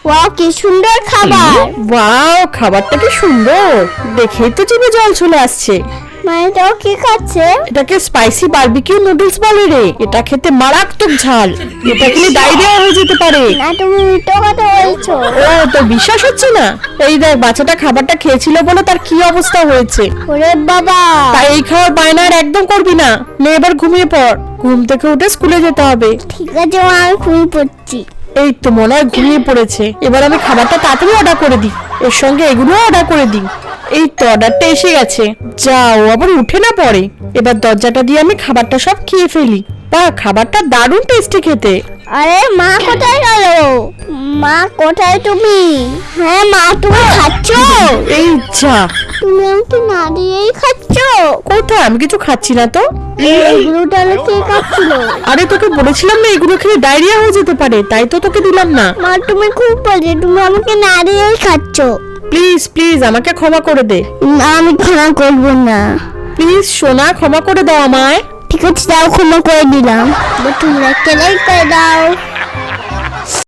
Wow কি সুন্দর খাবার। ওয়াও, খাবারটা কি সুন্দর, দেখেই তো জিভে জল চলে আসছে। মা এটাও কি খাচ্ছে? এটাকে স্পাইসি বারবিকিউ নুডলস বলে রে। এটা খেতে মারাত্মক ঝাল, এটা খেলে ডায়রিয়া হয়ে যেতে পারে। না তুমি উল্টো কথা বলছো। ও, তোর বিশ্বাস হচ্ছে না? এই দেখ, বাচ্চাটা খাবারটা খেয়েছিল বলে তার কি অবস্থা হয়েছে। ওরে বাবা। তাই এই খাওয়ার বায়না আর একদম করবি না। নে এবার ঘুমিয়ে পড়, ঘুম থেকে উঠে স্কুলে যেতে হবে। ঠিক আছে মা, আমি ঘুমিয়ে পড়ছি। এই তো মনে হয় ঘুমিয়ে পড়েছে। এবার আমি খাবারটা তাড়াতাড়ি অর্ডার করে দিই, এর সঙ্গে এগুলো অর্ডার করে দিই। এই তো অর্ডারটা এসে গেছে। যাও, আবার উঠে না পড়ে। এবার দরজাটা দিয়ে আমি খাবারটা সব খেয়ে ফেলি। বাহ, খাবারটা দারুণ টেস্টি খেতে। আরে মা কোথায় গেল? মা কোথায় তুমি? হ্যাঁ মা, তুমি খাচ্ছো? এই যা, তুমি আমাকে না দিয়েই খাচ্ছো? কোথায়? আমি কিছু খাচ্ছি না তো। এগুলো তাহলে কে খাচ্ছিল? আরে তোকে বলেছিলাম না এগুলো খেলে ডায়রিয়া হয়ে যেতে পারে, তাই তো তোকে দিলাম না। মা তুমি খুব বাজে, তুমি আমাকে না দিয়েই খাচ্ছো। প্লিজ প্লিজ আমাকে ক্ষমা করে দে। না আমি ক্ষমা করবো না। প্লিজ সোনা, ক্ষমা করে দাও আমায়। ঠিক আছে দাও, ক্ষমা করে দিলাম। এবার তোমরা একটা লাইক করে দাও।